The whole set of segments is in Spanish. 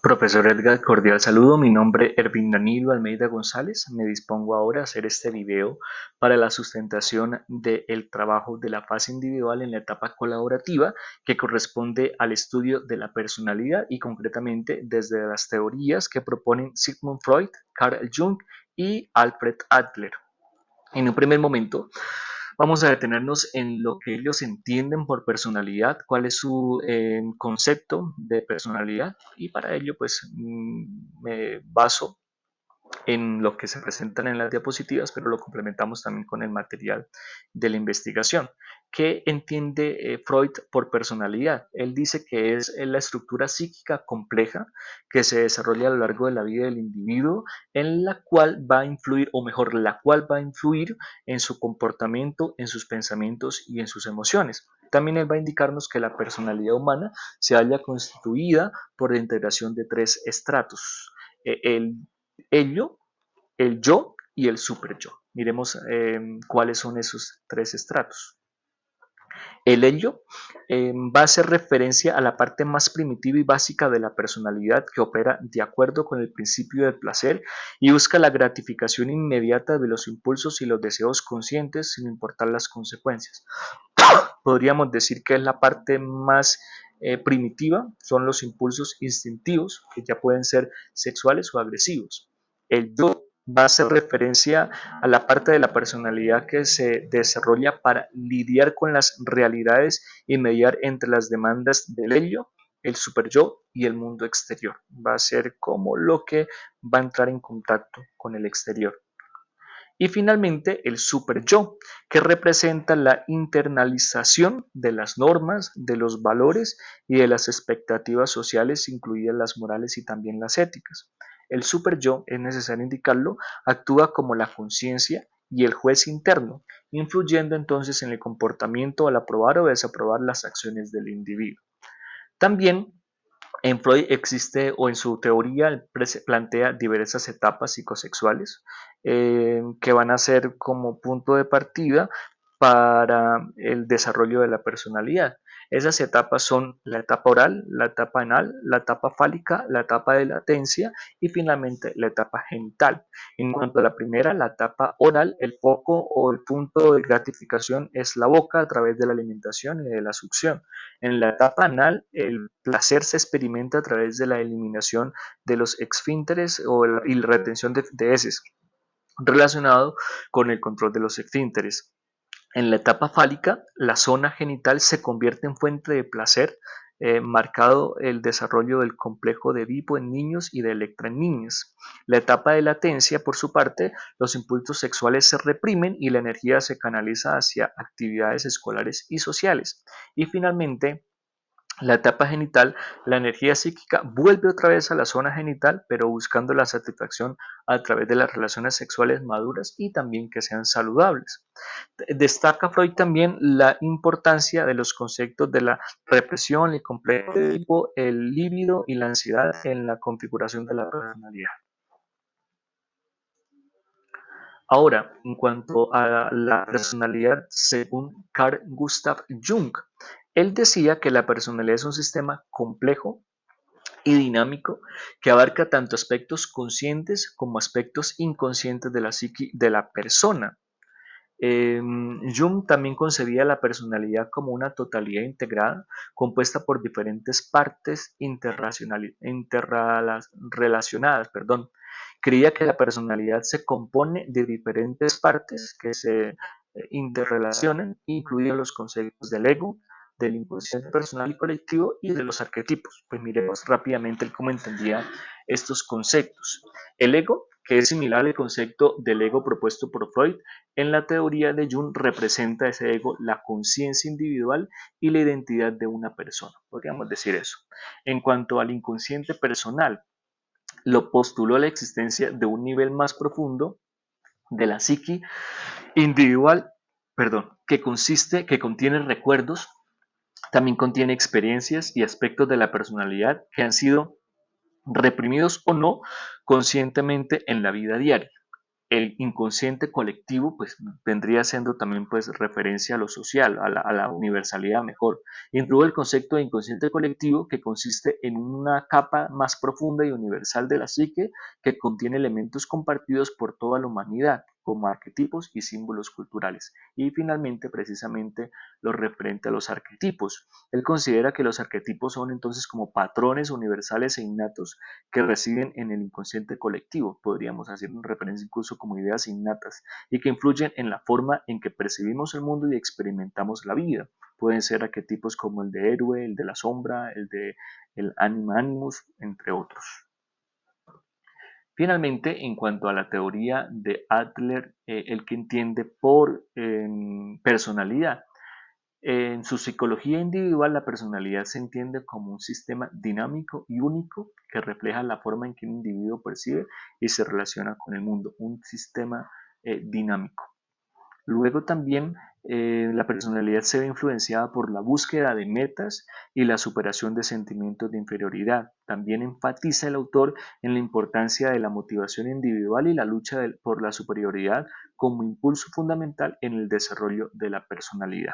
Profesor Edgar, cordial saludo. Mi nombre es Ervin Danilo Almeida González. Me dispongo ahora a hacer este video para la sustentación del trabajo de la fase individual en la etapa colaborativa que corresponde al estudio de la personalidad y concretamente desde las teorías que proponen Sigmund Freud, Carl Jung y Alfred Adler. En un primer momento, vamos a detenernos en lo que ellos entienden por personalidad, cuál es su concepto de personalidad y para ello pues me baso en lo que se presentan en las diapositivas, pero lo complementamos también con el material de la investigación. ¿Qué entiende Freud por personalidad? Él dice que es la estructura psíquica compleja que se desarrolla a lo largo de la vida del individuo, en la cual va a influir, o mejor, la cual va a influir en su comportamiento, en sus pensamientos y en sus emociones. También él va a indicarnos que la personalidad humana se halla constituida por la integración de tres estratos. El ello, el yo y el superyo. Miremos cuáles son esos tres estratos. El ello va a hacer referencia a la parte más primitiva y básica de la personalidad que opera de acuerdo con el principio del placer y busca la gratificación inmediata de los impulsos y los deseos conscientes sin importar las consecuencias. Podríamos decir que es la parte más primitiva, son los impulsos instintivos que ya pueden ser sexuales o agresivos. El yo va a hacer referencia a la parte de la personalidad que se desarrolla para lidiar con las realidades y mediar entre las demandas del ello, el superyo y el mundo exterior. Va a ser como lo que va a entrar en contacto con el exterior. Y finalmente el superyo, que representa la internalización de las normas, de los valores y de las expectativas sociales, incluidas las morales y también las éticas. El superyo, es necesario indicarlo, actúa como la conciencia y el juez interno, influyendo entonces en el comportamiento al aprobar o desaprobar las acciones del individuo. También en Freud existe, o en su teoría, plantea diversas etapas psicosexuales que van a ser como punto de partida para el desarrollo de la personalidad. Esas etapas son la etapa oral, la etapa anal, la etapa fálica, la etapa de latencia y finalmente la etapa genital. En cuanto a la primera, la etapa oral, el foco o el punto de gratificación es la boca a través de la alimentación y de la succión. En la etapa anal, el placer se experimenta a través de la eliminación de los esfínteres y la retención de heces, relacionado con el control de los esfínteres. En la etapa fálica, la zona genital se convierte en fuente de placer, marcado el desarrollo del complejo de Edipo en niños y de Electra en niñas. La etapa de latencia, por su parte, los impulsos sexuales se reprimen y la energía se canaliza hacia actividades escolares y sociales. Y finalmente, la etapa genital, la energía psíquica vuelve otra vez a la zona genital, pero buscando la satisfacción a través de las relaciones sexuales maduras y también que sean saludables. Destaca Freud también la importancia de los conceptos de la represión, el complejo de Edipo, el líbido y la ansiedad en la configuración de la personalidad. Ahora, en cuanto a la personalidad, según Carl Gustav Jung, él decía que la personalidad es un sistema complejo y dinámico que abarca tanto aspectos conscientes como aspectos inconscientes de la psique de la persona. Jung también concebía la personalidad como una totalidad integrada, compuesta por diferentes partes interrelacionadas. Creía que la personalidad se compone de diferentes partes que se interrelacionan, incluidos los conceptos del ego, del inconsciente personal y colectivo y de los arquetipos. Pues miremos rápidamente cómo entendía estos conceptos. El ego, que es similar al concepto del ego propuesto por Freud, en la teoría de Jung representa ese ego la conciencia individual y la identidad de una persona, podríamos decir eso. En cuanto al inconsciente personal, lo postuló la existencia de un nivel más profundo de la psique individual, que contiene recuerdos, también contiene experiencias y aspectos de la personalidad que han sido reprimidos o no conscientemente en la vida diaria. el inconsciente colectivo pues vendría siendo también pues referencia a lo social, a la universalidad mejor. Introduce el concepto de inconsciente colectivo que consiste en una capa más profunda y universal de la psique que contiene elementos compartidos por toda la humanidad como arquetipos y símbolos culturales. Y finalmente, precisamente, lo referente a los arquetipos. Él considera que los arquetipos son entonces como patrones universales e innatos que residen en el inconsciente colectivo, podríamos hacer una referencia incluso como ideas innatas, y que influyen en la forma en que percibimos el mundo y experimentamos la vida. Pueden ser arquetipos como el de héroe, el de la sombra, el de el anima animus, entre otros. Finalmente, en cuanto a la teoría de Adler, el que entiende por personalidad, en su psicología individual, la personalidad se entiende como un sistema dinámico y único que refleja la forma en que un individuo percibe y se relaciona con el mundo, un sistema dinámico. Luego también la personalidad se ve influenciada por la búsqueda de metas y la superación de sentimientos de inferioridad. También enfatiza el autor en la importancia de la motivación individual y la lucha por la superioridad como impulso fundamental en el desarrollo de la personalidad.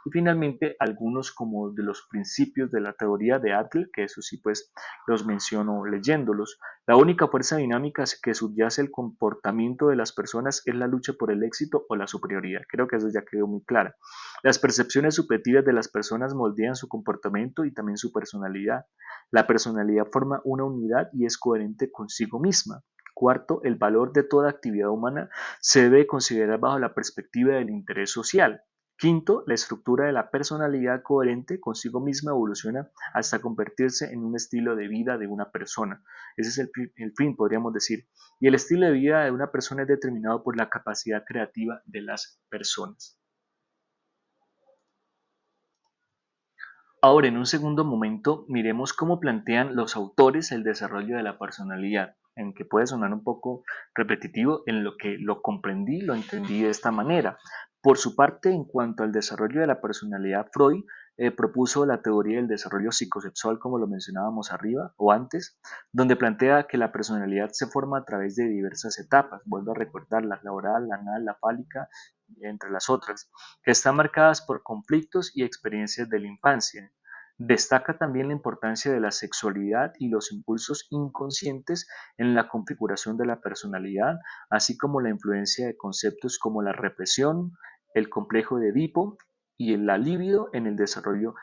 Y finalmente, algunos como de los principios de la teoría de Adler, que eso sí pues los menciono leyéndolos. La única fuerza dinámica que subyace el comportamiento de las personas es la lucha por el éxito o la superioridad. Creo que eso ya quedó muy claro. Las percepciones subjetivas de las personas moldean su comportamiento y también su personalidad. La personalidad forma una unidad y es coherente consigo misma. Cuarto, el valor de toda actividad humana se debe considerar bajo la perspectiva del interés social. Quinto, la estructura de la personalidad coherente consigo misma evoluciona hasta convertirse en un estilo de vida de una persona. Ese es el fin, podríamos decir. Y el estilo de vida de una persona es determinado por la capacidad creativa de las personas. Ahora, en un segundo momento, miremos cómo plantean los autores el desarrollo de la personalidad, en que puede sonar un poco repetitivo, en lo que lo comprendí, lo entendí de esta manera. Por su parte, en cuanto al desarrollo de la personalidad, Freud propuso la teoría del desarrollo psicosexual, como lo mencionábamos arriba o antes, donde plantea que la personalidad se forma a través de diversas etapas, vuelvo a recordar, la oral, la anal, la fálica, entre las otras, que están marcadas por conflictos y experiencias de la infancia. Destaca también la importancia de la sexualidad y los impulsos inconscientes en la configuración de la personalidad, así como la influencia de conceptos como la represión, el complejo de Edipo y la libido en el desarrollo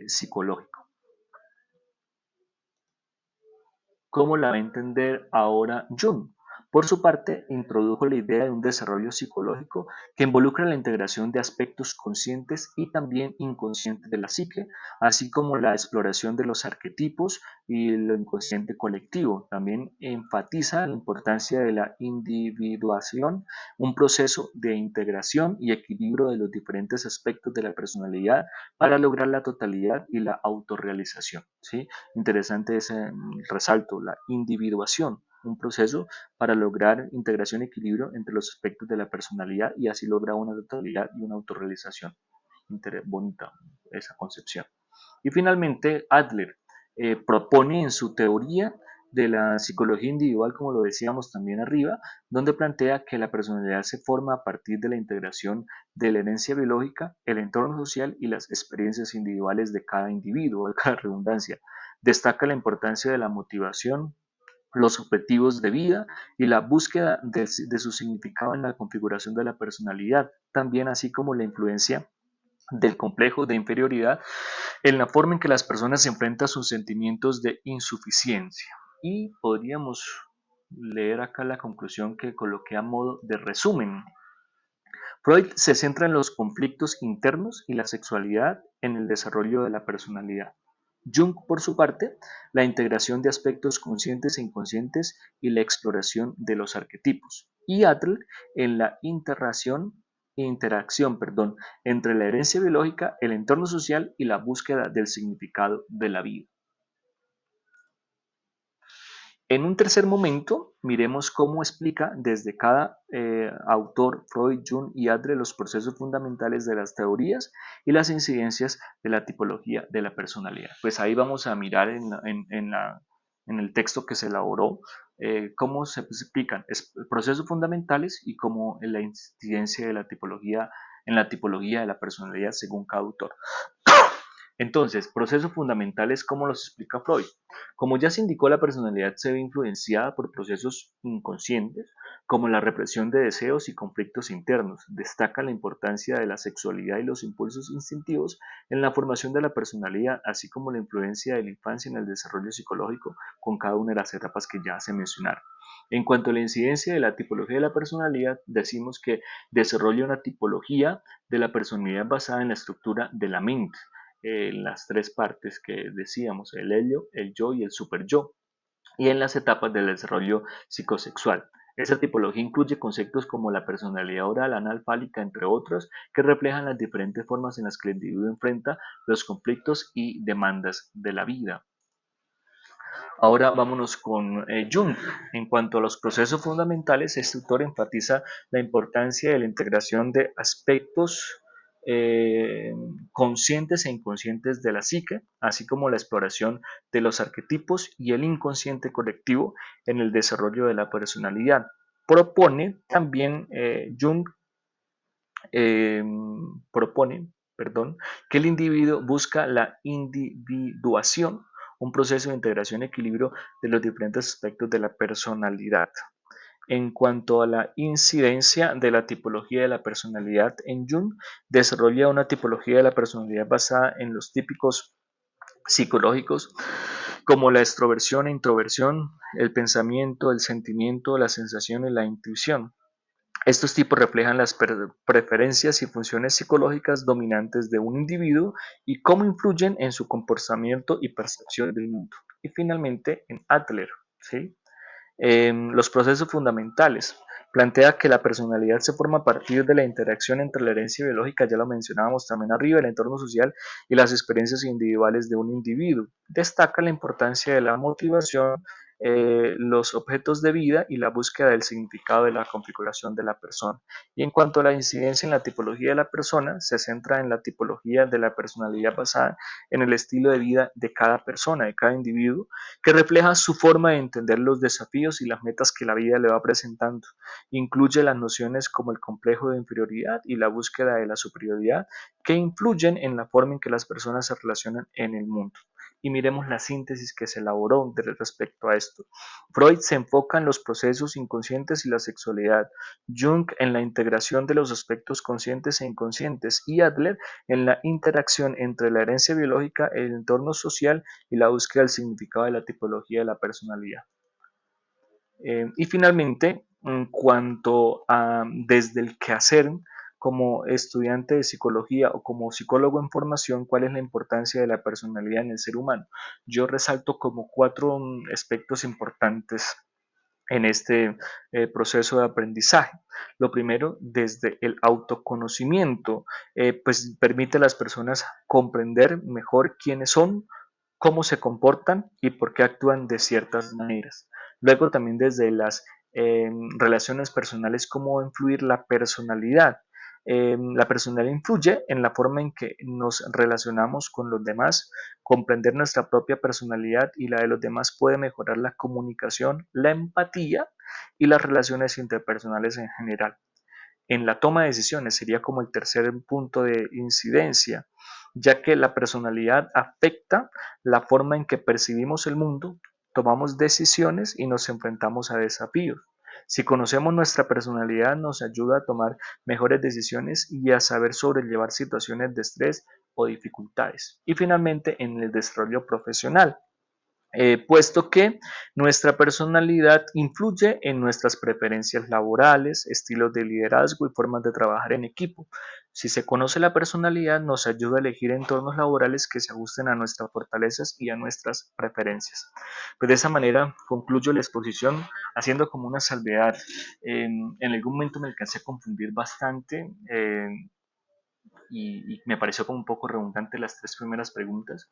psicológico. ¿Cómo la va a entender ahora Jung? Por su parte, introdujo la idea de un desarrollo psicológico que involucra la integración de aspectos conscientes y también inconscientes de la psique, así como la exploración de los arquetipos y lo inconsciente colectivo. También enfatiza la importancia de la individuación, un proceso de integración y equilibrio de los diferentes aspectos de la personalidad para lograr la totalidad y la autorrealización, ¿sí? Interesante ese resalto, la individuación, un proceso para lograr integración y equilibrio entre los aspectos de la personalidad y así lograr una totalidad y una autorrealización. Bonita esa concepción. Y finalmente, Adler propone en su teoría de la psicología individual, como lo decíamos también arriba, donde plantea que la personalidad se forma a partir de la integración de la herencia biológica, el entorno social y las experiencias individuales de cada individuo, de cada redundancia. Destaca la importancia de la motivación, los objetivos de vida y la búsqueda de su significado en la configuración de la personalidad, también así como la influencia del complejo de inferioridad en la forma en que las personas se enfrentan a sus sentimientos de insuficiencia. Y podríamos leer acá la conclusión que coloqué a modo de resumen. Freud se centra en los conflictos internos y la sexualidad en el desarrollo de la personalidad. Jung, por su parte, la integración de aspectos conscientes e inconscientes y la exploración de los arquetipos. Y Adler en la interacción entre la herencia biológica, el entorno social y la búsqueda del significado de la vida. En un tercer momento, miremos cómo explica desde cada autor, Freud, Jung y Adler, los procesos fundamentales de las teorías y las incidencias de la tipología de la personalidad. Pues ahí vamos a mirar en el texto que se elaboró cómo se explican procesos fundamentales y cómo la incidencia de la tipología en la tipología de la personalidad según cada autor. Entonces, procesos fundamentales, ¿cómo los explica Freud? Como ya se indicó, la personalidad se ve influenciada por procesos inconscientes, como la represión de deseos y conflictos internos. Destaca la importancia de la sexualidad y los impulsos instintivos en la formación de la personalidad, así como la influencia de la infancia en el desarrollo psicológico con cada una de las etapas que ya se mencionaron. En cuanto a la incidencia de la tipología de la personalidad, decimos que desarrolla una tipología de la personalidad basada en la estructura de la mente, las tres partes que decíamos, el ello, el yo y el superyo, y en las etapas del desarrollo psicosexual. Esa tipología incluye conceptos como la personalidad oral, anal, fálica, entre otros, que reflejan las diferentes formas en las que el individuo enfrenta los conflictos y demandas de la vida. Ahora vámonos con Jung. En cuanto a los procesos fundamentales, este autor enfatiza la importancia de la integración de aspectos eh, conscientes e inconscientes de la psique, así como la exploración de los arquetipos y el inconsciente colectivo en el desarrollo de la personalidad. Propone también Jung eh, propone, perdón, que el individuo busca la individuación, un proceso de integración y equilibrio de los diferentes aspectos de la personalidad. En cuanto a la incidencia de la tipología de la personalidad en Jung, desarrolla una tipología de la personalidad basada en los típicos psicológicos como la extroversión e introversión, el pensamiento, el sentimiento, la sensación y la intuición. Estos tipos reflejan las preferencias y funciones psicológicas dominantes de un individuo y cómo influyen en su comportamiento y percepción del mundo. Y finalmente, en Adler, ¿sí? Los procesos fundamentales. Plantea que la personalidad se forma a partir de la interacción entre la herencia biológica, ya lo mencionábamos también arriba, el entorno social y las experiencias individuales de un individuo. Destaca la importancia de la motivación, los objetos de vida y la búsqueda del significado de la configuración de la persona. Y en cuanto a la incidencia en la tipología de la persona, se centra en la tipología de la personalidad basada en el estilo de vida de cada persona, de cada individuo, que refleja su forma de entender los desafíos y las metas que la vida le va presentando. Incluye las nociones como el complejo de inferioridad y la búsqueda de la superioridad que influyen en la forma en que las personas se relacionan en el mundo. Y miremos la síntesis que se elaboró respecto a esto. Freud se enfoca en los procesos inconscientes y la sexualidad, Jung en la integración de los aspectos conscientes e inconscientes y Adler en la interacción entre la herencia biológica, el entorno social y la búsqueda del significado de la tipología de la personalidad. Y finalmente, en cuanto a desde el quehacer como estudiante de psicología o como psicólogo en formación, ¿cuál es la importancia de la personalidad en el ser humano? Yo resalto como cuatro aspectos importantes en este proceso de aprendizaje. Lo primero, desde el autoconocimiento, pues permite a las personas comprender mejor quiénes son, cómo se comportan y por qué actúan de ciertas maneras. Luego también desde las relaciones personales, cómo influir la personalidad. La personalidad influye en la forma en que nos relacionamos con los demás. Comprender nuestra propia personalidad y la de los demás puede mejorar la comunicación, la empatía y las relaciones interpersonales en general. En la toma de decisiones sería como el tercer punto de incidencia, ya que la personalidad afecta la forma en que percibimos el mundo, tomamos decisiones y nos enfrentamos a desafíos. Si conocemos nuestra personalidad, nos ayuda a tomar mejores decisiones y a saber sobrellevar situaciones de estrés o dificultades. Y finalmente, en el desarrollo profesional, puesto que nuestra personalidad influye en nuestras preferencias laborales, estilos de liderazgo y formas de trabajar en equipo. Si se conoce la personalidad, nos ayuda a elegir entornos laborales que se ajusten a nuestras fortalezas y a nuestras preferencias. Pues de esa manera concluyo la exposición haciendo como una salvedad. En algún momento me alcancé a confundir bastante y me pareció como un poco redundante las tres primeras preguntas.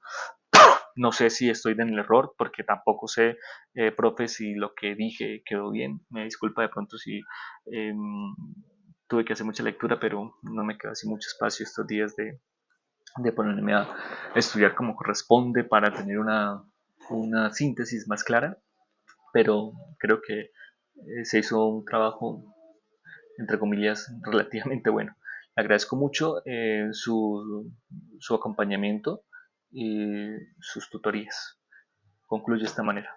No sé si estoy en el error, porque tampoco sé, profe, si lo que dije quedó bien. Me disculpa de pronto si eh, tuve que hacer mucha lectura, pero no me quedó así mucho espacio estos días de ponerme a estudiar como corresponde para tener una síntesis más clara. pero creo que se hizo un trabajo, entre comillas, relativamente bueno. Le agradezco mucho su acompañamiento y sus tutorías. Concluye de esta manera.